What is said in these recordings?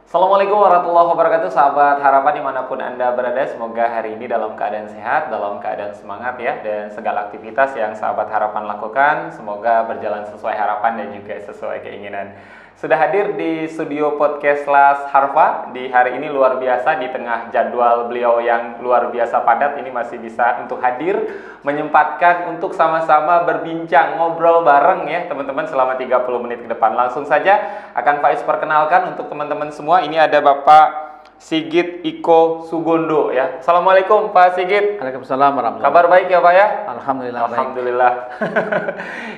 Assalamualaikum warahmatullahi wabarakatuh, sahabat harapan dimanapun Anda berada. Semoga hari ini dalam keadaan sehat, dalam keadaan semangat ya. Dan segala aktivitas yang sahabat harapan lakukan semoga berjalan sesuai harapan dan juga sesuai keinginan. Sudah hadir di studio podcast Las Harfa di hari ini, luar biasa di tengah jadwal beliau yang luar biasa padat. Ini masih bisa untuk hadir, menyempatkan untuk sama-sama berbincang, ngobrol bareng ya teman-teman selama 30 menit ke depan. Langsung saja akan Faiz perkenalkan untuk teman-teman semua. Ini ada Bapak Sigit Iko Sugondo ya. Assalamualaikum Pak Sigit. Waalaikumsalam warahmatullahi wabarakatuh. Kabar baik ya Pak ya? Alhamdulillah baik. Alhamdulillah.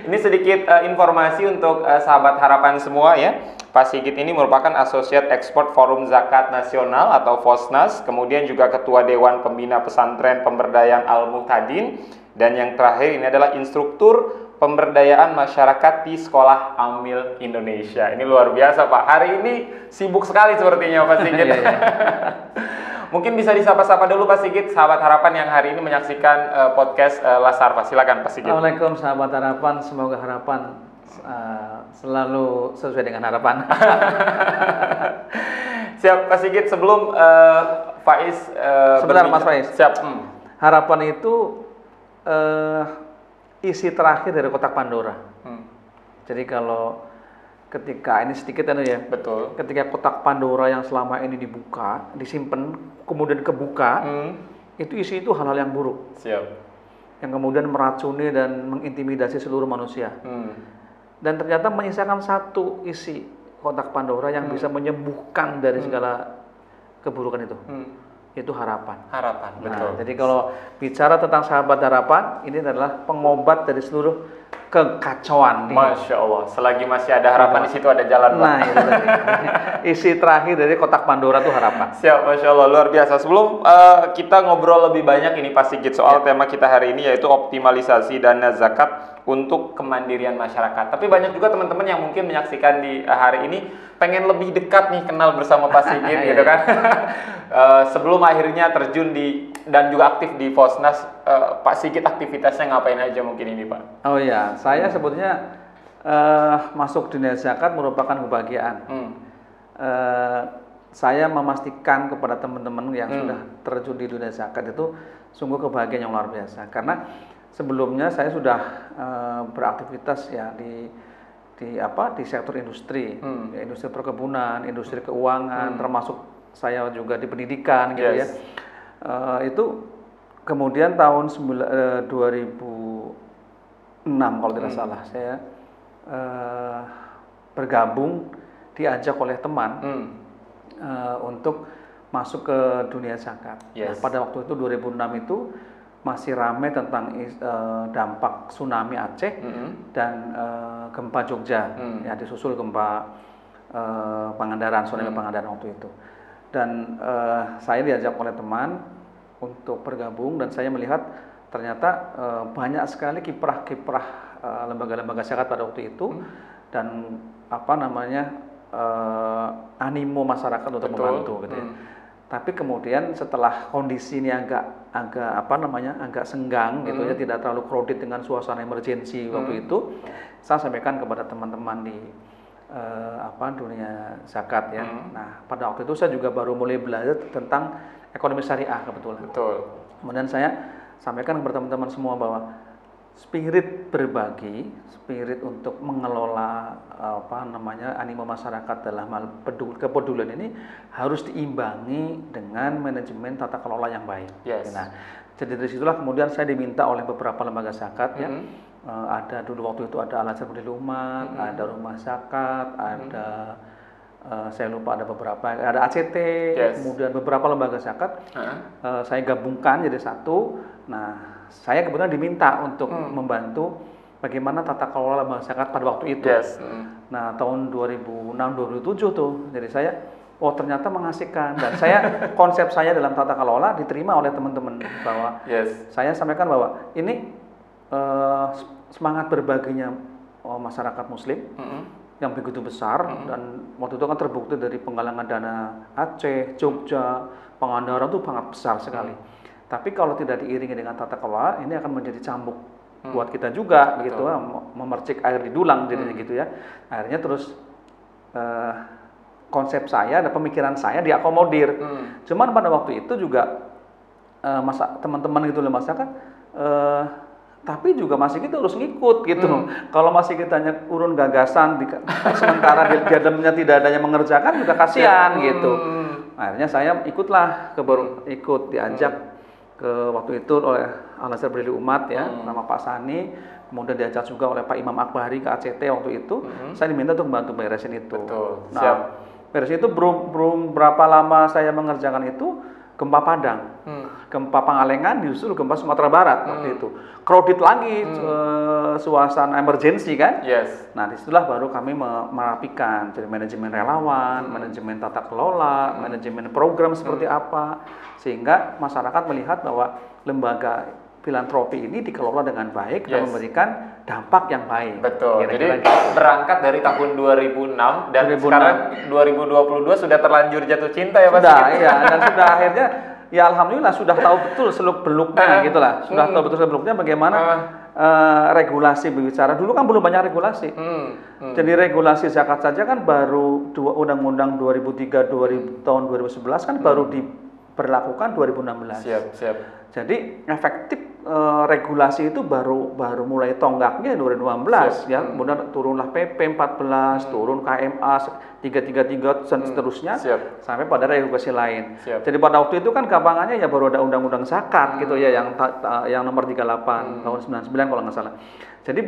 Ini sedikit informasi untuk sahabat harapan semua ya. Pak Sigit ini merupakan Associate Expert Forum Zakat Nasional atau FOSNAS, kemudian juga Ketua Dewan Pembina Pesantren Pemberdayaan Al-Muhtadin, dan yang terakhir ini adalah instruktur pemberdayaan masyarakat di Sekolah Amil Indonesia. Ini luar biasa Pak. Hari ini sibuk sekali sepertinya Pak Sigit. Mungkin bisa disapa-sapa dulu Pak Sigit, sahabat harapan yang hari ini menyaksikan podcast Las Harfa. Silakan Pak Sigit. Assalamualaikum sahabat harapan, semoga harapan selalu sesuai dengan harapan. Siap Pak Sigit, sebelum Faiz sebentar Mas Faiz. Siap. Harapan itu isi terakhir dari kotak Pandora. Jadi kalau ketika ini sedikit ya. Betul. Ketika kotak Pandora yang selama ini dibuka, disimpan, kemudian kebuka, itu isi itu hal-hal yang buruk. Siap. Yang kemudian meracuni dan mengintimidasi seluruh manusia. Dan ternyata menyisakan satu isi kotak Pandora yang bisa menyembuhkan dari segala keburukan itu. Itu harapan. Harapan, betul. Nah, jadi kalau bicara tentang sahabat harapan, ini adalah pengobat dari seluruh kekacauan. Masya Allah, selagi masih ada harapan di situ ada jalan. Nah, itu tadi. Isi terakhir dari kotak Pandora itu harapan. Siap, Masya Allah, luar biasa. Sebelum kita ngobrol lebih banyak ini Pak Sigit soal tema kita hari ini, yaitu optimalisasi dana zakat untuk kemandirian masyarakat. Tapi banyak juga teman-teman yang mungkin menyaksikan di hari ini pengen lebih dekat nih kenal bersama Pak Sigit gitu kan. Sebelum akhirnya terjun di dan juga aktif di FOSNAS, Pak Sigit aktivitasnya ngapain aja mungkin ini Pak? Oh iya, saya sebetulnya masuk dunia zakat merupakan kebahagiaan. Saya memastikan kepada teman-teman yang sudah terjun di dunia zakat itu sungguh kebahagiaan yang luar biasa. Karena sebelumnya saya sudah beraktivitas ya di sektor industri, ya, industri perkebunan, industri keuangan, termasuk saya juga di pendidikan gitu ya. Itu kemudian tahun 2006 kalau tidak salah saya bergabung, diajak oleh teman untuk masuk ke dunia zakat. Nah, pada waktu itu 2006 itu masih ramai tentang dampak tsunami Aceh dan gempa Jogja, ya disusul gempa Pangandaran, tsunami Pangandaran waktu itu. Dan saya diajak oleh teman untuk bergabung, dan saya melihat ternyata banyak sekali kiprah-kiprah lembaga-lembaga zakat pada waktu itu, dan animo masyarakat untuk membantu gitu ya. Tapi kemudian setelah kondisi ini agak senggang gitu ya, tidak terlalu crowded dengan suasana emergensi waktu itu, saya sampaikan kepada teman-teman di dunia zakat ya. Nah, pada waktu itu saya juga baru mulai belajar tentang ekonomi syariah kebetulan. Betul. Kemudian saya sampaikan kepada teman-teman semua bahwa spirit berbagi, spirit untuk mengelola animo masyarakat dalam hal kepedulian ini harus diimbangi dengan manajemen tata kelola yang baik. Nah, jadi dari situlah kemudian saya diminta oleh beberapa lembaga zakat ya. Ada dulu waktu itu ada Al-Azhar Budi Umat, ada Rumah Zakat, ada saya lupa ada beberapa, ada ACT, kemudian beberapa lembaga zakat. Saya gabungkan jadi satu. Nah, saya kebetulan diminta untuk membantu bagaimana tata kelola lembaga zakat pada waktu itu. Nah, tahun 2006-2007 tuh, jadi saya, ternyata mengasihkan, dan konsep saya dalam tata kelola diterima oleh teman-teman bahwa saya sampaikan bahwa ini semangat berbaginya masyarakat Muslim yang begitu besar, dan waktu itu kan terbukti dari penggalangan dana Aceh, Jogja, Pangandaran itu sangat besar sekali. Tapi kalau tidak diiringi dengan tata kelola, ini akan menjadi cambuk buat kita juga, begitu, memercik air di dulang jadinya gitu ya. Akhirnya terus konsep saya dan pemikiran saya diakomodir. Cuman pada waktu itu juga teman-teman gitu loh masyarakat, tapi juga masih kita harus ngikut gitu. Kalau masih kita urun gagasan sementara di dalamnya tidak ada yang mengerjakan juga kasihan gitu. Akhirnya saya ikutlah ikut diajak ke waktu itu oleh Al-Azhar Berdiri Umat ya, nama Pak Sani, kemudian diajak juga oleh Pak Imam Akbari ke ACT waktu itu. Saya diminta untuk membantu beresin itu. Betul. Nah, beresin itu belum berapa lama saya mengerjakan itu, gempa Padang, gempa Pangalengan, justru gempa Sumatera Barat waktu itu. Crowded lagi, suasana emergency kan. Nah disitulah baru kami merapikan, jadi manajemen relawan, manajemen tata kelola, manajemen program seperti apa, sehingga masyarakat melihat bahwa lembaga filantropi ini dikelola dengan baik dan memberikan dampak yang baik. Betul. Jadi berangkat dari tahun 2006 dan sekarang 2022 sudah terlanjur jatuh cinta ya Pak? Sudah, iya. Dan sudah akhirnya ya alhamdulillah sudah tahu betul seluk-beluknya gitulah. Sudah tahu betul seluk-beluknya bagaimana regulasi berbicara. Dulu kan belum banyak regulasi. Jadi regulasi zakat saja kan baru Undang-Undang 2003 tahun 2011 kan baru diberlakukan 2016. Siap. Jadi efektif regulasi itu baru mulai tonggaknya 2016 ya, kemudian turunlah PP 14, turun KMA 333 dan seterusnya sampai pada regulasi lain. Jadi pada waktu itu kan gampangannya ya baru ada undang-undang zakat gitu ya yang nomor 38 tahun 99 kalau nggak salah. Jadi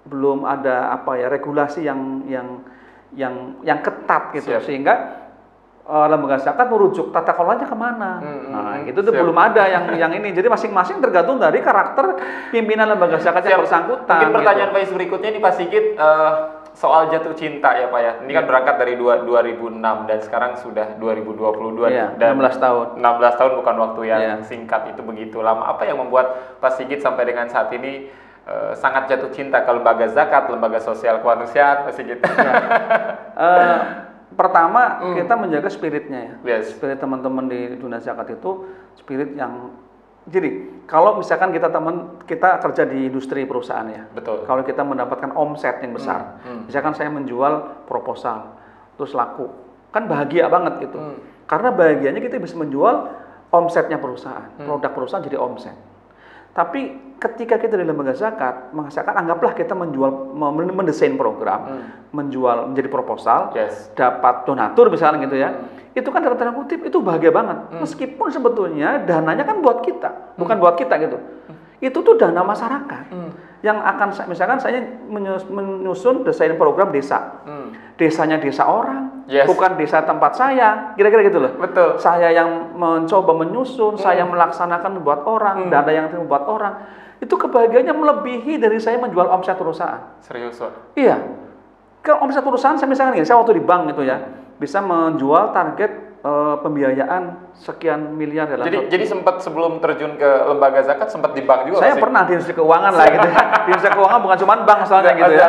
belum ada regulasi yang ketat gitu sehingga lembaga zakat merujuk tata kelolanya kemana. Nah, itu tuh belum ada yang ini. Jadi masing-masing tergantung dari karakter pimpinan lembaga zakat yang bersangkutan. Mungkin pertanyaan Pak berikutnya nih Pak Sigit, soal jatuh cinta ya Pak ya. Ini kan berangkat dari 2006 dan sekarang sudah 2022 dan 16 tahun. 16 tahun bukan waktu yang singkat, itu begitu lama. Apa yang membuat Pak Sigit sampai dengan saat ini sangat jatuh cinta ke lembaga zakat, lembaga sosial kemanusiaan, Pak Sigit? Pertama, kita menjaga spiritnya ya. Spirit teman-teman di dunia zakat itu spirit yang, jadi kalau misalkan kita kerja di industri perusahaan ya. Betul. Kalau kita mendapatkan omset yang besar, misalkan saya menjual proposal terus laku, kan bahagia banget gitu. Karena bahagianya kita bisa menjual omsetnya perusahaan, produk perusahaan jadi omset. Tapi ketika kita di lembaga zakat, anggaplah kita mendesain program, menjual menjadi proposal, dapat donatur misalnya gitu ya, itu kan dalam tanda kutip itu bahagia banget. Meskipun sebetulnya dananya kan buat kita, bukan buat kita gitu. Itu tuh dana masyarakat yang akan, misalkan saya menyusun desain program desa, desanya desa orang, bukan desa tempat saya, kira-kira gitu loh. Betul. Saya yang mencoba menyusun, saya melaksanakan buat orang, dana yang buat orang, itu kebahagiaannya melebihi dari saya menjual omset perusahaan. Serius Pak? Iya. Ke omset perusahaan saya misalkan gini, saya waktu di bank gitu ya, bisa menjual target pembiayaan sekian miliar dalam. Jadi sempat sebelum terjun ke lembaga zakat sempat di bank juga. Saya pernah di industri keuangan lah gitu. Di industri keuangan bukan cuma bank soalnya gitu ya.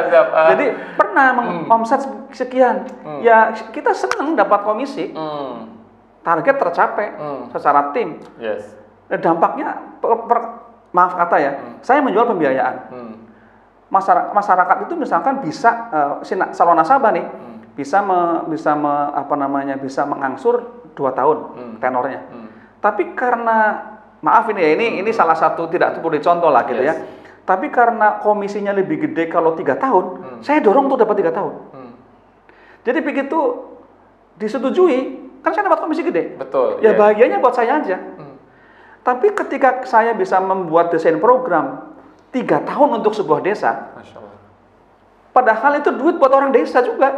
Jadi pernah omset sekian. Ya kita senang dapat komisi. Target tercapai secara tim. Dampaknya maaf kata ya, saya menjual pembiayaan. Masyarakat itu misalkan bisa calon nasabah nih bisa mengangsur 2 tahun tenornya. Tapi karena maaf ini ya, ini salah satu tidak perlu dicontoh lah gitu ya. Tapi karena komisinya lebih gede kalau 3 tahun, saya dorong untuk dapat 3 tahun. Jadi begitu disetujui, kan saya dapat komisi gede. Betul. Ya bahagianya buat saya aja. Tapi ketika saya bisa membuat desain program 3 tahun untuk sebuah desa, Masya Allah. Padahal itu duit buat orang desa juga,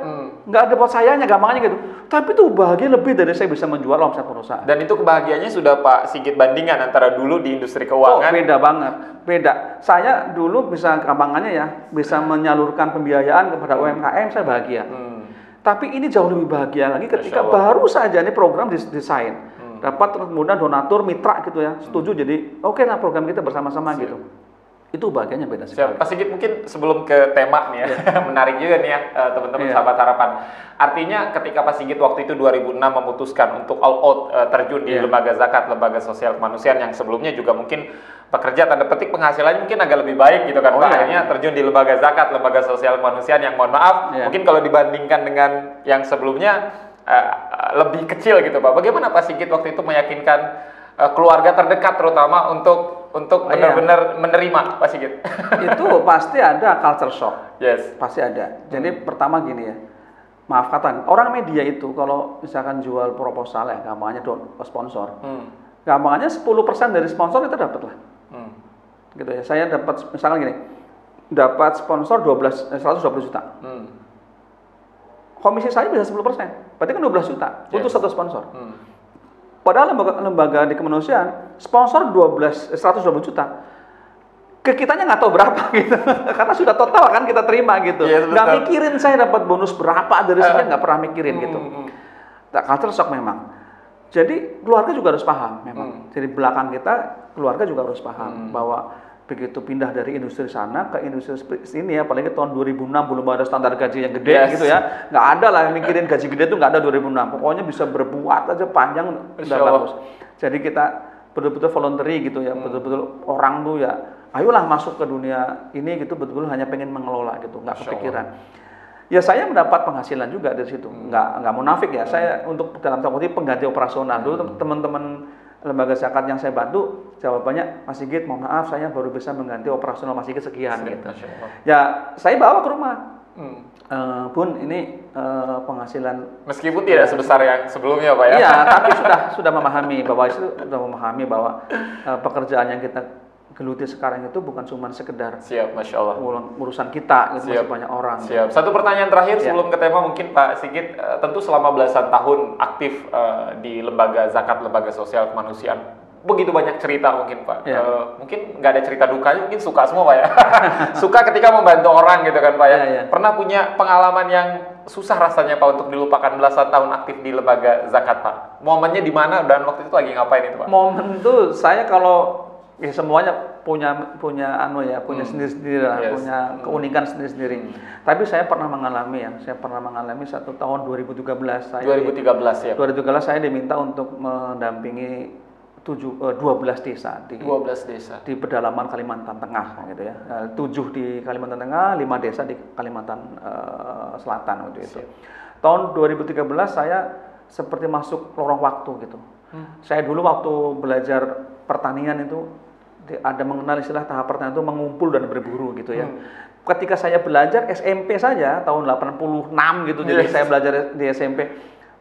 nggak ada buat sayanya, gampangnya gitu. Tapi itu bahagia lebih dari saya bisa menjual omset perusahaan. Dan itu kebahagiaannya sudah Pak Sigit bandingkan antara dulu di industri keuangan. Beda banget, beda. Saya dulu bisa gampangannya ya, bisa menyalurkan pembiayaan kepada UMKM, saya bahagia. Tapi ini jauh lebih bahagia lagi ketika baru saja ini program desain, dapat kemudian donatur mitra gitu ya, setuju jadi oke lah program kita bersama-sama gitu. Itu bagiannya beda sekali. Pak Sigit, mungkin sebelum ke tema nih ya, menarik juga nih ya teman-teman sahabat harapan. Artinya ketika Pak Sigit waktu itu 2006 memutuskan untuk all out terjun di lembaga zakat, lembaga sosial kemanusiaan yang sebelumnya juga mungkin pekerja tanda petik penghasilannya mungkin agak lebih baik gitu kan Pak. Akhirnya terjun di lembaga zakat, lembaga sosial kemanusiaan yang mohon maaf, mungkin kalau dibandingkan dengan yang sebelumnya lebih kecil gitu Pak. Bagaimana Pak Sigit waktu itu meyakinkan keluarga terdekat terutama untuk benar-benar menerima Pak Sigit? Itu pasti ada culture shock. Yes. Pasti ada. Jadi pertama gini ya, maaf kata, orang media itu kalau misalkan jual proposal ya, gampangnya sponsor. Gampangnya 10% dari sponsor itu dapat lah. Gitu ya. Saya dapat misalkan gini, dapat sponsor 120 juta. Komisi saya bisa 10%. Berarti kan 12 juta untuk satu sponsor. Padahal lembaga di kemanusiaan sponsor 120 juta. Ke kitanya nggak tahu berapa gitu. Karena sudah total kan kita terima gitu. Nggak mikirin saya dapat bonus berapa dari sini, nggak pernah mikirin gitu. Culture shock memang. Jadi keluarga juga harus paham memang. Jadi belakang kita keluarga juga harus paham bahwa begitu pindah dari industri sana ke industri sini ya, apalagi tahun 2006 belum ada standar gaji yang gede gitu ya, nggak ada lah yang mikirin gaji gede itu, nggak ada 2006. Pokoknya bisa berbuat aja panjang udah bagus. Jadi kita betul-betul voluntary gitu ya, betul-betul orang tuh ya, ayolah masuk ke dunia ini gitu, betul-betul hanya pengen mengelola gitu, nggak kepikiran. Ya saya mendapat penghasilan juga dari situ, nggak munafik ya. Saya untuk dalam tanda kutip pengganti operasional dulu teman-teman lembaga zakat yang saya bantu, jawabannya Mas Sigit, mohon maaf saya baru bisa mengganti operasional Mas Sigit sekian gitu. Ya saya bawa ke rumah, Bun ini penghasilan. Meskipun tidak sebesar yang sebelumnya Pak ya. Iya, tapi sudah memahami bahwa pekerjaan yang kita geluti sekarang itu bukan cuma sekedar Masya Allah. urusan kita, gitu, masih banyak orang. Siap. Satu pertanyaan terakhir sebelum ke tema mungkin Pak Sigit, tentu selama belasan tahun aktif di lembaga zakat, lembaga sosial kemanusiaan, begitu banyak cerita mungkin Pak. Mungkin nggak ada cerita dukanya, mungkin suka semua Pak ya. Suka ketika membantu orang gitu kan Pak ya. Pernah punya pengalaman yang susah rasanya Pak untuk dilupakan belasan tahun aktif di lembaga zakat Pak? Momennya di mana dan waktu itu lagi ngapain itu Pak? Momen itu saya kalau ya semuanya punya sendiri-sendiri lah, punya keunikan sendiri-sendiri. Tapi saya pernah mengalami satu tahun 2013 saya diminta untuk mendampingi 12 desa di pedalaman Kalimantan Tengah gitu ya. 7 di Kalimantan Tengah, 5 desa di Kalimantan Selatan waktu itu. Tahun 2013 saya seperti masuk lorong waktu gitu. Saya dulu waktu belajar pertanian itu ada mengenal istilah tahap pertanian itu mengumpul dan berburu gitu ya. Ketika saya belajar SMP saja tahun 86 gitu, jadi saya belajar di SMP,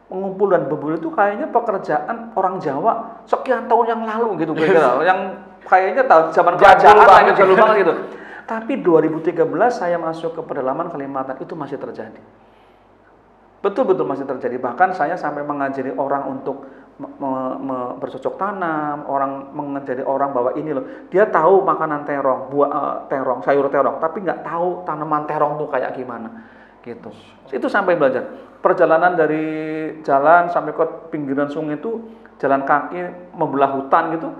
mengumpul dan berburu itu kayaknya pekerjaan orang Jawa sekian tahun yang lalu gitu kira-kira. Yang kayaknya zaman kerajaan jadul banget gitu. Tapi 2013 saya masuk ke pedalaman Kalimantan itu masih terjadi. Betul-betul masih terjadi. Bahkan saya sampai mengajari orang untuk bercocok tanam, orang mengajari orang bahwa ini loh, dia tahu makanan terong, terong, sayur terong, tapi nggak tahu tanaman terong tuh kayak gimana, gitu. Itu sampai belajar. Perjalanan dari jalan sampai ke pinggiran sungai itu jalan kaki membelah hutan gitu.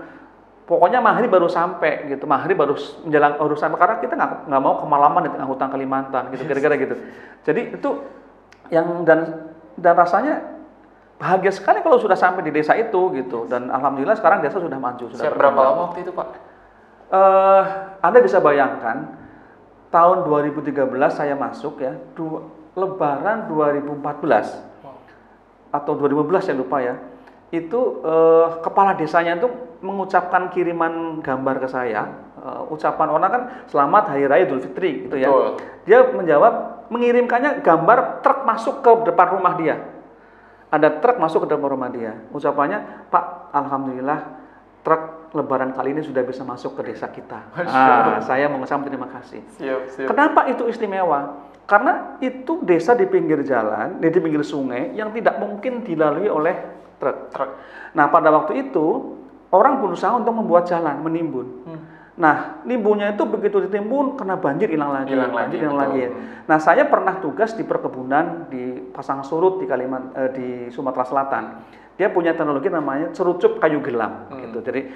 Pokoknya maghrib baru sampai gitu, maghrib baru sampai karena kita nggak mau kemalaman di tengah hutan Kalimantan gitu, kira-kira gitu. Jadi itu yang dan rasanya bahagia sekali kalau sudah sampai di desa itu gitu, dan alhamdulillah sekarang desa sudah maju. Berapa lama waktu itu Pak? Anda bisa bayangkan tahun 2013 saya masuk ya, Lebaran 2014 atau 2015 saya lupa ya, itu kepala desanya itu mengucapkan kiriman gambar ke saya, ucapan orang kan selamat Hari Raya Idul Fitri gitu ya. Dia menjawab mengirimkannya gambar truk masuk ke depan rumah dia. Ada truk masuk ke dalam rumah dia. Ucapannya, Pak, alhamdulillah truk Lebaran kali ini sudah bisa masuk ke desa kita. Saya mengucapkan terima kasih. Kenapa itu istimewa? Karena itu desa di pinggir jalan, di pinggir sungai yang tidak mungkin dilalui oleh truk. Nah, pada waktu itu orang berusaha untuk membuat jalan, menimbun. Nah, nimbunnya itu begitu ditimbun kena banjir hilang lagi. Ya. Nah, saya pernah tugas di perkebunan di Pasang Surut di Sumatera Selatan. Dia punya teknologi namanya cerucup kayu gelam gitu. Jadi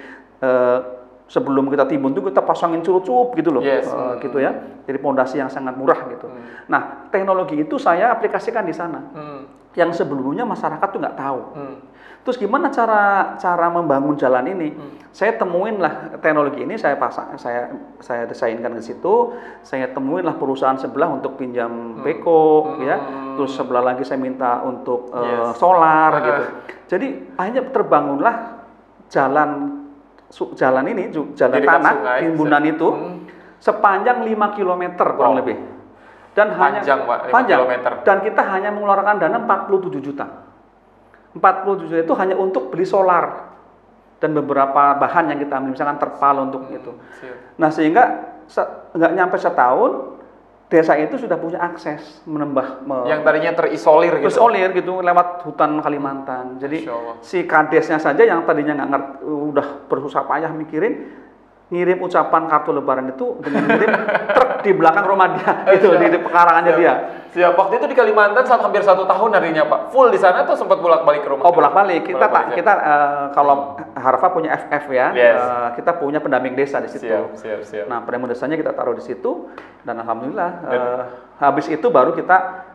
sebelum kita timbun itu kita pasangin cerucup gitu loh, gitu ya. Jadi pondasi yang sangat murah gitu. Nah, teknologi itu saya aplikasikan di sana. yang sebelumnya masyarakat tuh nggak tahu. Terus gimana cara membangun jalan ini? Saya temuin lah teknologi ini, saya desainkan ke situ. Saya temuin lah perusahaan sebelah untuk pinjam beko, ya. Terus sebelah lagi saya minta untuk solar gitu. Jadi akhirnya terbangunlah jalan ini, jalan tanah timbunan itu sepanjang 5 km kurang lebih. Dan panjang, Pak, 5 kilometer. Dan kita hanya mengeluarkan dana 47 juta. 47 juta itu hanya untuk beli solar dan beberapa bahan yang kita ambil, misalkan terpal untuk itu. Nah, sehingga nggak nyampe setahun desa itu sudah punya akses yang tadinya terisolir gitu lewat hutan Kalimantan. Jadi si kadesnya saja yang tadinya nggak ngerti, udah bersusah payah mikirin, ngirim ucapan kartu lebaran itu dengan ngirim truk di belakang rumah dia gitu, di pekarangannya dia. Siap. Waktu itu di Kalimantan hampir 1 tahun harinya, Pak. Full di sana tuh sempat bolak-balik ke rumah. Oh, bolak-balik. Kita kalau Harfa punya FF ya. Kita punya pendamping desa di situ. Siap. Nah, pendamping desanya kita taruh di situ dan alhamdulillah habis itu baru kita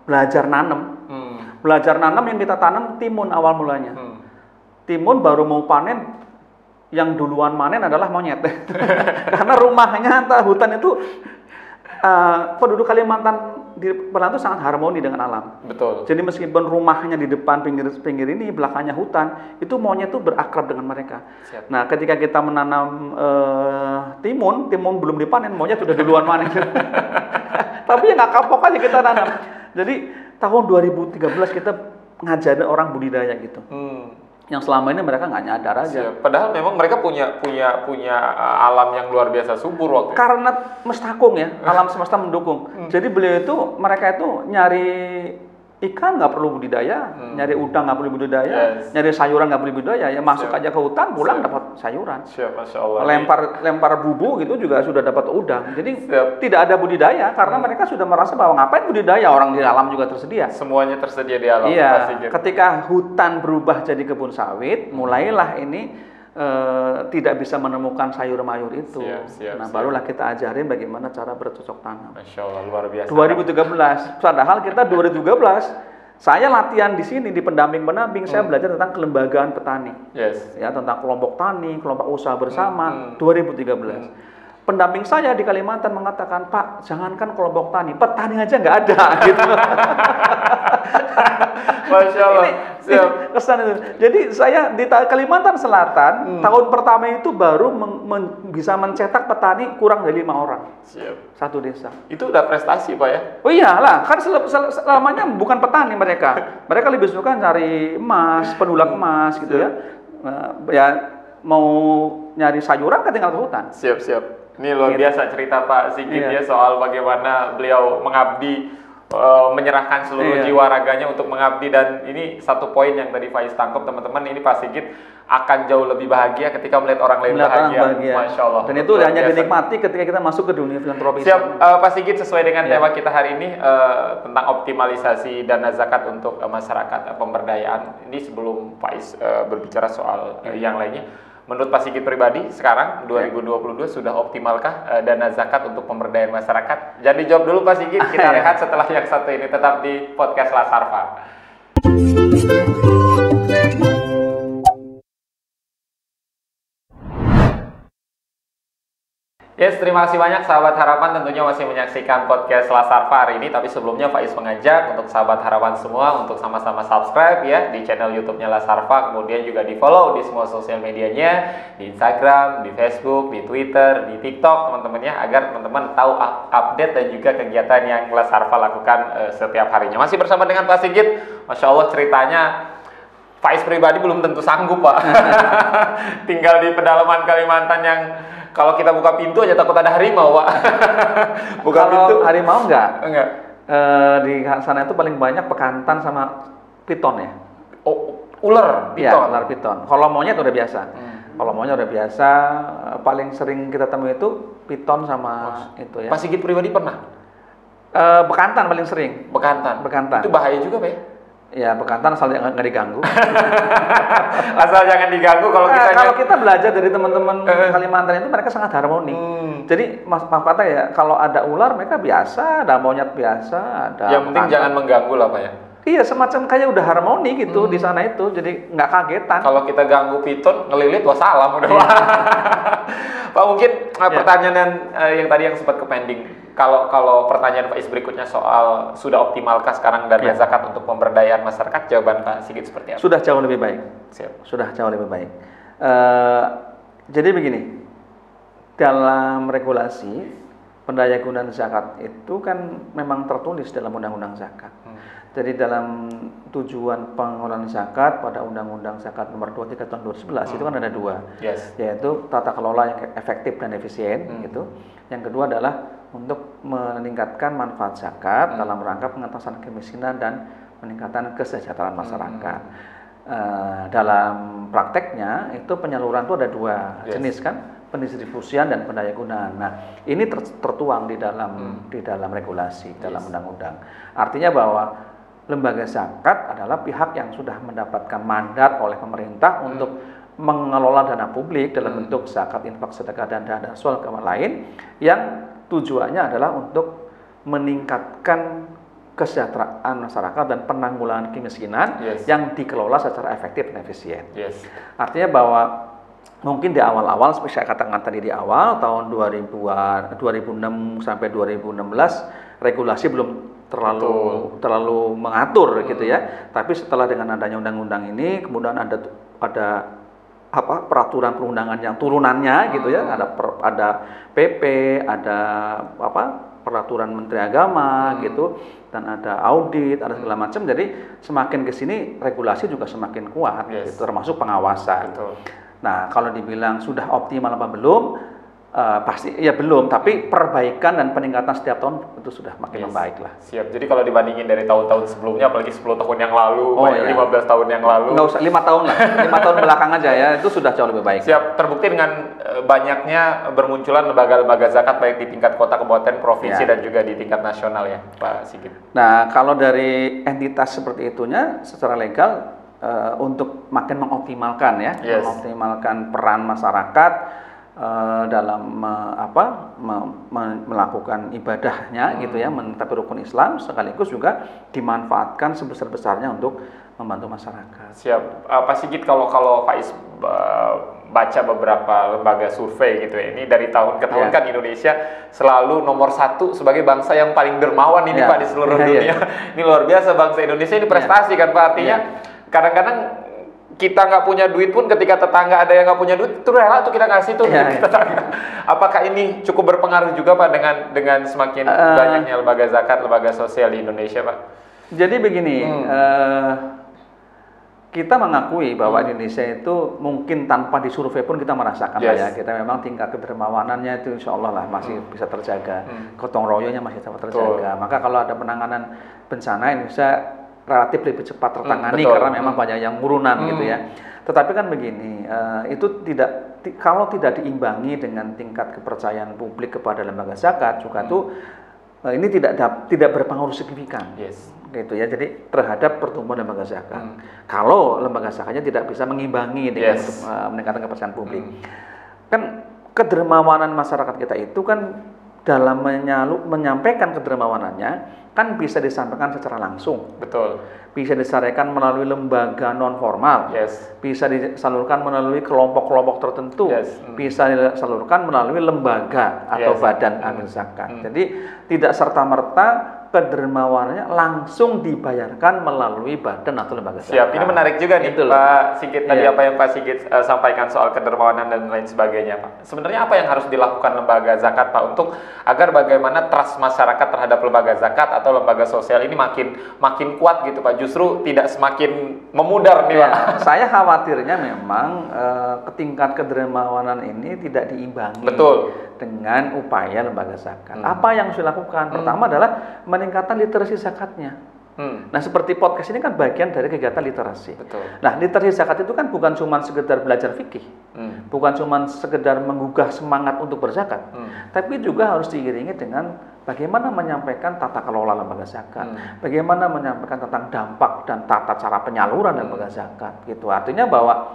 belajar nanam. Belajar nanam yang kita tanam timun awal mulanya. Timun baru mau panen, yang duluan manen adalah monyet. Karena rumahnya hutan itu penduduk Kalimantan di Perantau sangat harmoni dengan alam. Betul. Jadi meskipun rumahnya di depan pinggir ini, belakangnya hutan, itu monyet itu berakrab dengan mereka. Siap. Nah, ketika kita menanam timun belum dipanen, monyet sudah duluan manen. Tapi ya nggak kapok aja kita tanam. Jadi tahun 2013 kita ngajarin orang budidaya gitu. Yang selama ini mereka nggak nyadar aja. Padahal memang mereka punya alam yang luar biasa subur waktu itu. Karena mestakung ya, alam semesta mendukung. Jadi beliau itu, mereka itu nyari ikan nggak perlu budidaya, nyari udang nggak perlu budidaya, nyari sayuran nggak perlu budidaya, ya masuk aja ke hutan, pulang dapat sayuran. Masya Allah. Lempar bubu gitu juga sudah dapat udang. Jadi tidak ada budidaya karena mereka sudah merasa bahwa ngapain budidaya, orang di alam juga tersedia. Semuanya tersedia di alam. Iya. Ketika hutan berubah jadi kebun sawit, mulailah ini tidak bisa menemukan sayur-mayur itu. Nah, barulah kita ajarin bagaimana cara bercocok tanam. Masya Allah, luar biasa. 2013. Padahal kita 2013, saya latihan di sini di pendamping, saya belajar tentang kelembagaan petani. Ya, tentang kelompok tani, kelompok usaha bersama. 2013. Pendamping saya di Kalimantan mengatakan, Pak, jangankan kelompok tani, petani aja nggak ada. Gitu. Masya Allah. Kesan itu. Jadi saya di Kalimantan Selatan tahun pertama itu baru bisa mencetak petani kurang dari 5 orang. Satu desa. Itu udah prestasi, Pak ya? Oh iyalah, kan selamanya bukan petani mereka. Mereka lebih suka cari emas, pendulang emas gitu ya. Ya mau nyari sayuran kan tinggal ke hutan. Siap. Ini luar biasa cerita Pak Sigit ya soal bagaimana beliau mengabdi, menyerahkan seluruh jiwa raganya untuk mengabdi. Dan ini satu poin yang tadi Faiz tangkap teman-teman, ini Pak Sigit akan jauh lebih bahagia ketika melihat orang lain bahagia. Masya Allah. Dan itu hanya dinikmati ketika kita masuk ke dunia filantropi. Siap, Pak Sigit, sesuai dengan tema kita hari ini tentang optimalisasi dana zakat untuk masyarakat, pemberdayaan. Ini sebelum Faiz berbicara soal yang lainnya, menurut Pak Sigit pribadi, sekarang 2022 sudah optimalkah dana zakat untuk pemberdayaan masyarakat? Jangan dijawab dulu Pak Sigit, kita rehat setelah yang satu ini. Tetap di podcast Lasarfa. Yes, terima kasih banyak sahabat harapan, tentunya masih menyaksikan podcast Lasarfa hari ini. Tapi sebelumnya Faiz mengajak untuk sahabat harapan semua untuk sama-sama subscribe ya di channel YouTube-nya Lasarfa, kemudian juga di follow di semua sosial medianya, di Instagram, di Facebook, di Twitter, di TikTok teman-teman ya, agar teman-teman tahu update dan juga kegiatan yang Lasarfa lakukan setiap harinya. Masih bersama dengan Pak Sigit. Masya Allah, ceritanya Faiz pribadi belum tentu sanggup Pak. Tinggal di pedalaman Kalimantan yang kalau kita buka pintu aja takut ada harimau, Pak. Buka pintu harimau enggak. Di sana itu paling banyak bekantan sama piton ya. Oh, ular, piton. Ya, ular piton. Kalau monyet udah biasa. Kalau monyet udah biasa, paling sering kita temui itu piton sama itu ya. Pak Sigit pribadi pernah? Bekantan paling sering. Bekantan. Bekantan. Itu bahaya juga, Pak ya? Ya bekantan asal nggak diganggu. Asal jangan diganggu kalau Nah, kita kalau kita belajar dari teman-teman Kalimantan itu mereka sangat harmoni. Jadi maaf kata ya, kalau ada ular mereka biasa, ada monyet biasa, ada. Yang penting jangan mengganggu lah Pak ya. Iya, semacam kayak udah harmoni gitu di sana itu, jadi nggak kagetan. Kalau kita ganggu piton, ngelilit wassalam udah. Pak mungkin pertanyaan yang tadi yang sempat ke pending. Kalau pertanyaan Pak Is berikutnya soal sudah optimalkah sekarang dana zakat untuk pemberdayaan masyarakat, jawaban Pak Sigit seperti apa? Sudah jauh lebih baik. Siap. Sudah jauh lebih baik. Jadi begini, dalam regulasi pendayagunaan zakat itu kan memang tertulis dalam Undang-Undang Zakat. Jadi dalam tujuan pengelolaan zakat pada Undang-Undang Zakat Nomor 23 Tahun 2011 itu kan ada dua, yaitu tata kelola yang efektif dan efisien, gitu. Yang kedua adalah untuk meningkatkan manfaat zakat dalam rangka pengentasan kemiskinan dan peningkatan kesejahteraan masyarakat. Dalam prakteknya itu penyaluran itu ada dua jenis kan, pendistribusian dan pendayagunaan. Nah, ini tertuang di dalam regulasi, dalam undang-undang. Artinya bahwa lembaga zakat adalah pihak yang sudah mendapatkan mandat oleh pemerintah untuk mengelola dana publik dalam bentuk zakat, infak, sedekah dan dana sosial lain yang tujuannya adalah untuk meningkatkan kesejahteraan masyarakat dan penanggulangan kemiskinan yang dikelola secara efektif dan efisien. Artinya bahwa mungkin di awal-awal seperti saya katakan tadi di awal tahun 2006 sampai 2016 regulasi belum terlalu mengatur gitu ya. Tapi setelah dengan adanya undang-undang ini kemudian ada peraturan perundangan yang turunannya gitu ya, ada PP, ada peraturan Menteri Agama gitu, dan ada audit, ada segala macam. Jadi semakin ke sini regulasi juga semakin kuat gitu, termasuk pengawasan. Nah, kalau dibilang sudah optimal apa belum? Pasti ya belum, tapi perbaikan dan peningkatan setiap tahun itu sudah makin membaik lah. Siap. Jadi kalau dibandingin dari tahun-tahun sebelumnya, apalagi 10 tahun yang lalu, 15 tahun yang lalu. Nggak usah, 5 tahun lah. 5 tahun belakang aja ya, itu sudah jauh lebih baik. Siap. Terbukti dengan banyaknya bermunculan lembaga-lembaga zakat baik di tingkat kota, kabupaten, provinsi dan juga di tingkat nasional ya, Pak Sigit. Nah, kalau dari entitas seperti itunya secara legal untuk makin mengoptimalkan ya, mengoptimalkan peran masyarakat dalam melakukan ibadahnya gitu ya, menetapi rukun Islam, sekaligus juga dimanfaatkan sebesar-besarnya untuk membantu masyarakat. Siap. Pak Sigit, kalau Pak Is baca beberapa lembaga survei gitu ya, ini dari tahun ke tahun kan Indonesia selalu nomor 1 sebagai bangsa yang paling dermawan ini Pak di seluruh dunia. Ini luar biasa, bangsa Indonesia ini prestasi kan Pak, artinya kadang-kadang kita nggak punya duit pun ketika tetangga ada yang nggak punya duit, itu rela tuh kita kasih tuh tetangga. Apakah ini cukup berpengaruh juga Pak dengan semakin banyaknya lembaga zakat, lembaga sosial di Indonesia Pak? Jadi begini, kita mengakui bahwa Indonesia itu mungkin tanpa disurvei pun kita merasakan ya, kita memang tingkat kedermawanannya itu insya Allah lah masih bisa terjaga, gotong royongnya masih bisa terjaga. Maka kalau ada penanganan bencana Indonesia relatif lebih cepat tertangani karena memang banyak yang urunan gitu ya. Tetapi kan begini, itu kalau tidak diimbangi dengan tingkat kepercayaan publik kepada lembaga zakat juga tuh ini tidak berpengaruh signifikan. Gitu ya. Jadi terhadap pertumbuhan lembaga zakat. Kalau lembaga zakatnya tidak bisa mengimbangi dengan meningkatkan kepercayaan publik. Kan kedermawanan masyarakat kita itu kan dalam menyampaikan kedermawanannya kan bisa disampaikan secara langsung. Betul. Bisa disampaikan melalui lembaga non formal. Bisa disalurkan melalui kelompok-kelompok tertentu. Bisa disalurkan melalui lembaga atau badan amil zakat. Jadi tidak serta-merta kedermawanannya langsung dibayarkan melalui badan atau lembaga zakat. Siap, ini menarik juga nih Pak Sigit, tadi apa yang Pak Sigit sampaikan soal kedermawanan dan lain sebagainya Pak. Sebenarnya apa yang harus dilakukan lembaga zakat Pak untuk agar bagaimana trust masyarakat terhadap lembaga zakat atau lembaga sosial ini makin kuat gitu Pak, justru tidak semakin memudar nih Pak. Saya khawatirnya memang tingkat kedermawanan ini tidak diimbangi dengan upaya lembaga zakat. Apa yang harus dilakukan? Pertama adalah meningkatkan literasi zakatnya. Nah, seperti podcast ini kan bagian dari kegiatan literasi. Betul. Nah, literasi zakat itu kan bukan cuma sekedar belajar fikih, bukan cuma sekedar menggugah semangat untuk berzakat, tapi juga harus diiringi dengan bagaimana menyampaikan tata kelola lembaga zakat, bagaimana menyampaikan tentang dampak dan tata cara penyaluran lembaga zakat. Gitu. Artinya bahwa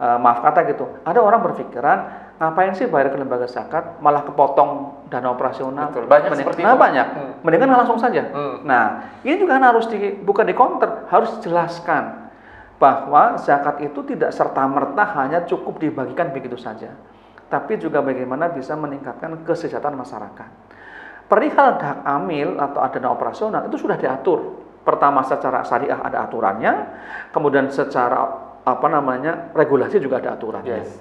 maaf kata gitu, ada orang berpikiran ngapain sih bayar ke lembaga zakat, malah kepotong dana operasional. Betul, banyak seperti itu. Banyak. Mendingan langsung saja. Nah, ini juga harus bukan di counter, harus dijelaskan bahwa zakat itu tidak serta-merta hanya cukup dibagikan begitu saja, tapi juga bagaimana bisa meningkatkan kesejahteraan masyarakat. Perihal hak amil atau dana operasional itu sudah diatur. Pertama secara syariah ada aturannya, kemudian secara regulasi juga ada aturannya. Yes.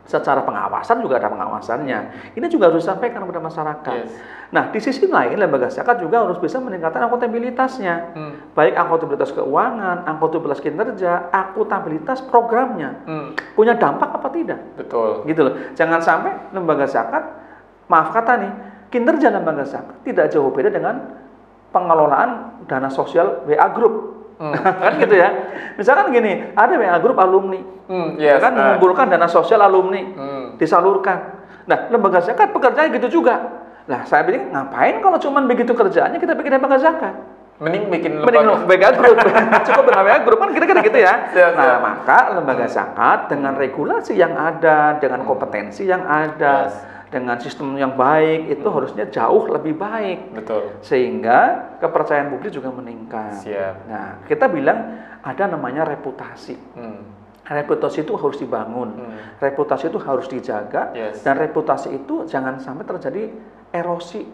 Secara pengawasan juga ada pengawasannya. Ini juga harus disampaikan kepada masyarakat. Yes. Nah, di sisi lain lembaga zakat juga harus bisa meningkatkan akuntabilitasnya. Baik akuntabilitas keuangan, akuntabilitas kinerja, akuntabilitas programnya. Punya dampak apa tidak? Betul. Gitu loh. Jangan sampai lembaga zakat, maaf kata nih, kinerja lembaga zakat tidak jauh beda dengan pengelolaan dana sosial WA Group. Kan gitu ya. Misalkan gini, ada WA Group alumni, yes, kan mengumpulkan dana sosial alumni, disalurkan. Nah, lembaga zakat pekerjaannya gitu juga. Nah, saya bilang ngapain kalau cuma begitu kerjaannya kita bikin lembaga zakat? Mending bikin WA Group. Cukup dengan WA Group kan kira-kira gitu ya. Siap. Maka lembaga zakat dengan regulasi yang ada, dengan kompetensi yang ada, dengan sistem yang baik itu harusnya jauh lebih baik. Betul. Sehingga kepercayaan publik juga meningkat. Siap. Nah, kita bilang ada namanya reputasi. Reputasi itu harus dibangun. Reputasi itu harus dijaga. Dan reputasi itu jangan sampai terjadi erosi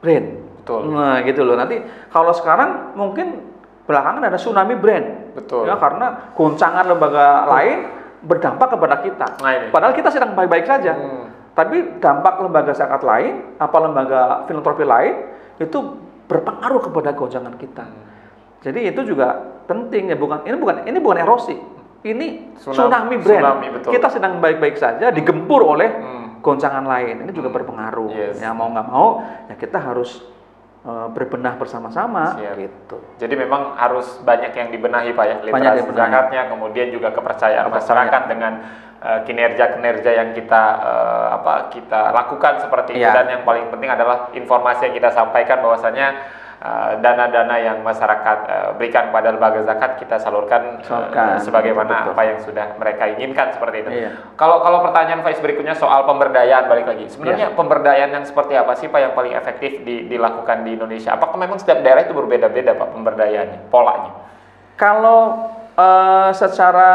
brand. Betul. Nah, gitu loh. Nanti kalau sekarang mungkin belakangan ada tsunami brand. Betul. Ya, karena goncangan lembaga lain berdampak kepada kita. Padahal kita sedang baik-baik saja. Tapi dampak lembaga zakat lain, lembaga filantropi lain itu berpengaruh kepada goncangan kita. Jadi itu juga penting ya, ini bukan erosi. Ini tsunami brand. Kita sedang baik-baik saja digempur oleh goncangan lain. Ini juga berpengaruh. Ya mau nggak mau ya kita harus berbenah bersama-sama gitu. Jadi memang harus banyak yang dibenahi Pak ya, literasi zakatnya, kemudian juga kepercayaan masyarakat dengan kinerja-kinerja yang kita lakukan seperti itu. Dan yang paling penting adalah informasi yang kita sampaikan bahwasanya dana-dana yang masyarakat berikan pada lembaga zakat kita salurkan sebagaimana apa yang sudah mereka inginkan seperti itu. Kalau pertanyaan Faiz berikutnya soal pemberdayaan, balik lagi. Sebenarnya pemberdayaan yang seperti apa sih Pak yang paling efektif dilakukan di Indonesia? Apakah memang setiap daerah itu berbeda-beda Pak pemberdayaannya, polanya? Kalau secara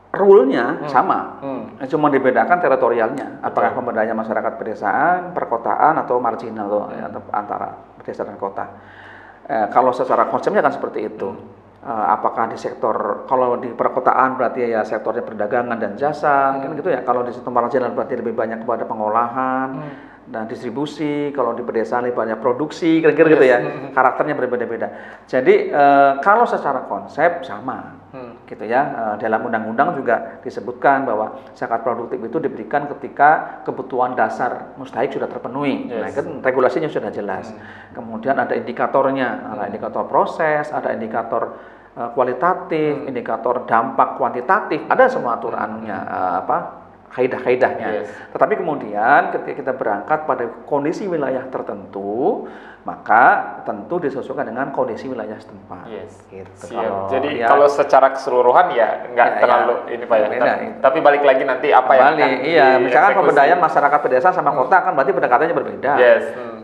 rule-nya sama, cuma dibedakan teritorialnya. Apakah pemberdayaan masyarakat pedesaan, perkotaan, atau marginal loh, atau antara desa dan kota. Kalau secara konsepnya kan seperti itu. Apakah di sektor, kalau di perkotaan berarti ya sektornya perdagangan dan jasa, kan gitu ya. Kalau di sektor marginal berarti lebih banyak kepada pengolahan dan distribusi. Kalau di pedesaan lebih banyak produksi, kira-kira gitu ya. Karakternya berbeda-beda. Jadi kalau secara konsep sama. Gitu ya, dalam undang-undang juga disebutkan bahwa zakat produktif itu diberikan ketika kebutuhan dasar mustahik sudah terpenuhi. Nah, kan regulasinya sudah jelas. Kemudian ada indikatornya, ada indikator proses, ada indikator kualitatif, indikator dampak kuantitatif, ada semua aturannya, kaidah-kaidahnya. Tetapi kemudian ketika kita berangkat pada kondisi wilayah tertentu, maka tentu disesuaikan dengan kondisi wilayah setempat. Gitu. Kalau secara keseluruhan ya nggak terlalu ini Pak ya. Tapi balik lagi nanti apa yang akan misalkan pemberdayaan masyarakat pedesaan sama kota kan berarti pendekatannya berbeda.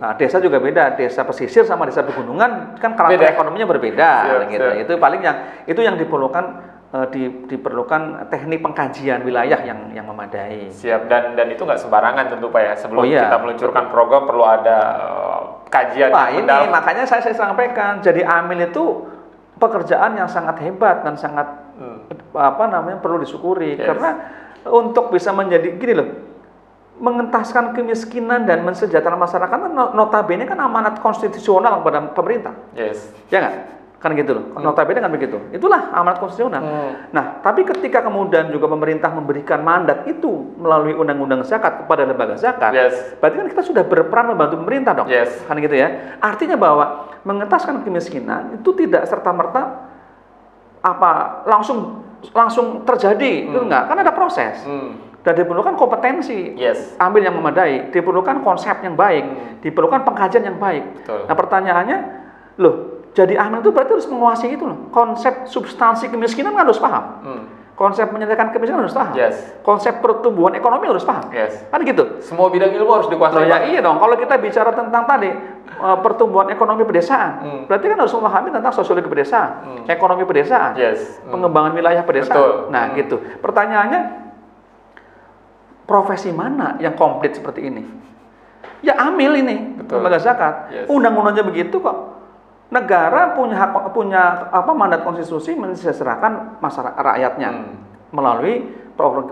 Nah, desa juga beda, desa pesisir sama desa pegunungan kan karakter ekonominya berbeda. Gitu. Itu paling yang diperlukan diperlukan teknik pengkajian wilayah yang memadai. Dan itu nggak sembarangan tentu Pak ya. Sebelum kita meluncurkan program perlu ada kajian. Makanya saya sampaikan, jadi amil itu pekerjaan yang sangat hebat dan sangat perlu disyukuri. Karena untuk bisa menjadi gini loh, mengentaskan kemiskinan dan mensejahterakan masyarakat kan notabene kan amanat konstitusional kepada pemerintah. Ya nggak? Kan gitu loh. Notabene kan begitu. Itulah amanat konstitusional. Nah, tapi ketika kemudian juga pemerintah memberikan mandat itu melalui undang-undang zakat kepada lembaga zakat, berarti kan kita sudah berperan membantu pemerintah dong. Kan gitu ya. Artinya bahwa mengentaskan kemiskinan itu tidak serta-merta langsung terjadi, itu enggak. Kan ada proses. Dan diperlukan kompetensi, ambil yang memadai, diperlukan konsep yang baik, diperlukan pengkajian yang baik. Nah, pertanyaannya, loh, jadi amil itu berarti harus menguasai itu loh. Konsep substansi kemiskinan kan harus paham. Konsep menyelesaikan kemiskinan harus paham. Konsep pertumbuhan ekonomi harus paham. Kan gitu. Semua bidang ilmu harus dikuasai. Ya iya dong. Kalau kita bicara tentang tadi pertumbuhan ekonomi pedesaan, berarti kan harus memahami tentang sosiologi pedesaan, ekonomi pedesaan, pengembangan wilayah pedesaan. Nah, gitu. Pertanyaannya, profesi mana yang komplit seperti ini? Ya amil ini, lembaga zakat. Undang-undangnya begitu kok. Negara punya mandat konstitusi mensejahterakan masyarakat rakyatnya melalui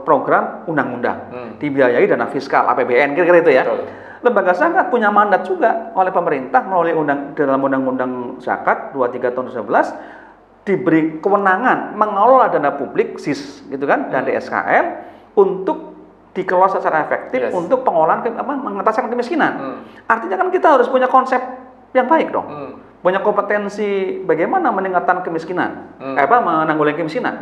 program undang-undang, dibiayai dana fiskal APBN, kira-kira itu ya. Lembaga zakat punya mandat juga oleh pemerintah melalui dalam undang-undang zakat 23 tahun 2011 diberi kewenangan mengelola dana publik SIS gitu kan dan DSKL untuk dikelola secara efektif untuk pengolahan mengentaskan kemiskinan. Artinya kan kita harus punya konsep yang baik dong. Punya kompetensi bagaimana meningkatkan kemiskinan, menanggulangi kemiskinan.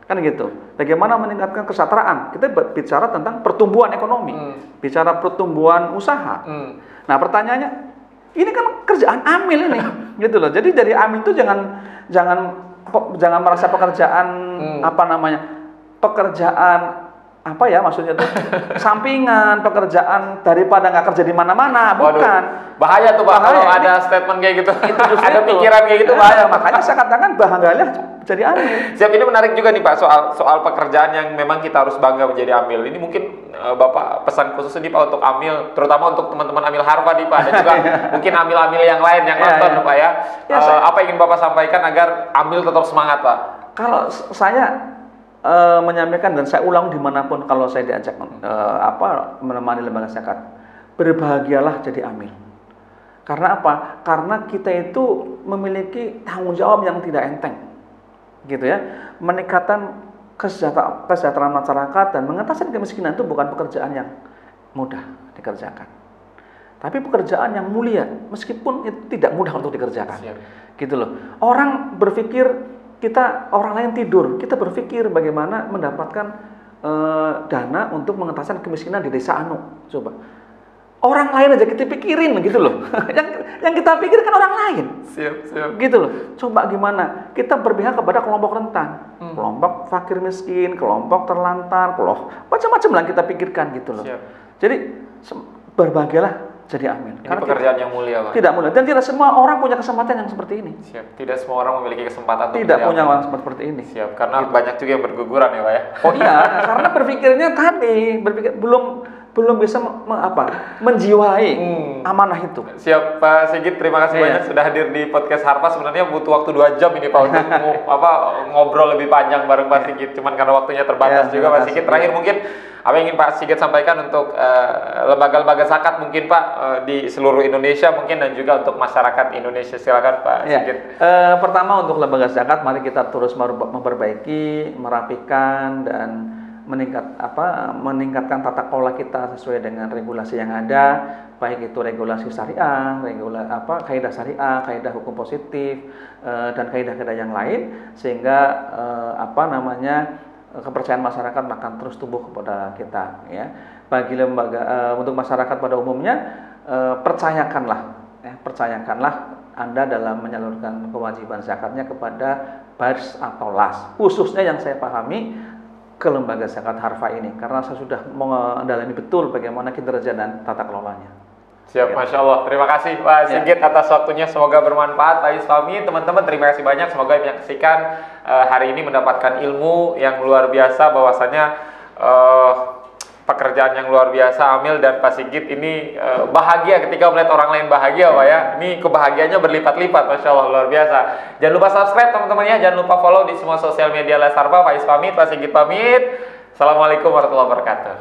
Kan gitu. Bagaimana meningkatkan kesejahteraan. Kita bicara tentang pertumbuhan ekonomi, bicara pertumbuhan usaha. Nah, pertanyaannya, ini kan kerjaan amil ini, gitu loh. Jadi dari amil itu jangan merasa pekerjaan pekerjaan maksudnya tuh sampingan, pekerjaan daripada nggak kerja di mana-mana, bukan. Bahaya tuh Pak kalau ada statement kayak gitu. Ada pikiran kayak gitu bahaya. Makanya saya katakan bahagialah jadi amil. Siap, ini menarik juga nih Pak soal pekerjaan yang memang kita harus bangga menjadi amil. Ini mungkin Bapak pesan khusus nih Pak untuk amil, terutama untuk teman-teman amil Harvard nih Pak, dan juga mungkin amil-amil yang lain yang nonton Pak ya. Apa yang ingin Bapak sampaikan agar amil tetap semangat Pak? Kalau saya menyampaikan dan saya ulang dimanapun kalau saya diajak menemani lembaga zakat, berbahagialah jadi amil. Karena apa? Karena kita itu memiliki tanggung jawab yang tidak enteng, gitu ya. Meningkatkan kesejahteraan masyarakat dan mengatasi kemiskinan itu bukan pekerjaan yang mudah dikerjakan, tapi pekerjaan yang mulia meskipun itu tidak mudah untuk dikerjakan. Gitu loh. Orang berpikir orang lain tidur, kita berpikir bagaimana mendapatkan dana untuk mengentaskan kemiskinan di desa Anu. Coba, orang lain aja kita pikirin gitu loh. yang kita pikirkan orang lain. Gitu loh. Coba gimana? Kita berpihak kepada kelompok rentan, kelompok fakir miskin, kelompok terlantar, macam-macam lah kita pikirkan gitu loh. Jadi berbahagialah jadi amil. Ini pekerjaan yang mulia, Pak. Tidak mulia. Dan tidak semua orang punya kesempatan yang seperti ini. Tidak semua orang memiliki kesempatan untuk tidak punya orang seperti ini. Karena banyak juga yang berguguran ya, Pak ya. Oh iya, karena berpikirnya belum bisa menjiwai amanah itu. Siap Pak Sigit, terima kasih banyak sudah hadir di podcast Harpa. Sebenarnya butuh waktu 2 jam ini Pak untuk ngobrol lebih panjang bareng Pak Sigit. Cuman karena waktunya terbatas juga Pak Sigit. Terakhir mungkin apa yang ingin Pak Sigit sampaikan untuk lembaga-lembaga zakat mungkin Pak di seluruh Indonesia mungkin dan juga untuk masyarakat Indonesia, silakan Pak Sigit. Pertama untuk lembaga zakat mari kita terus memperbaiki, merapikan dan meningkatkan tata kelola kita sesuai dengan regulasi yang ada, baik itu regulasi syariah, kaidah syariah, kaidah hukum positif dan kaidah-kaidah yang lain sehingga kepercayaan masyarakat akan terus tumbuh kepada kita ya. Bagi lembaga untuk masyarakat pada umumnya percayakanlah Anda dalam menyalurkan kewajiban zakatnya kepada BADS atau LAS. Khususnya yang saya pahami ke lembaga zakat Harfa ini karena saya sudah mendalami betul bagaimana kinerja dan tata kelolanya. Siap, Masya Allah. Terima kasih Pak Sigit atas waktunya. Semoga bermanfaat Pak Isfahmi. Teman-teman, terima kasih banyak. Semoga yang menyaksikan hari ini mendapatkan ilmu yang luar biasa, bahwasanya pekerjaan yang luar biasa Amil dan Pak Sigit ini bahagia ketika melihat orang lain bahagia Pak ya. Ini kebahagiaannya berlipat-lipat, Masya Allah, luar biasa. Jangan lupa subscribe teman-teman ya. Jangan lupa follow di semua sosial media Les Harpa. Pak Is pamit, Pak Sigit pamit. Assalamualaikum warahmatullahi wabarakatuh.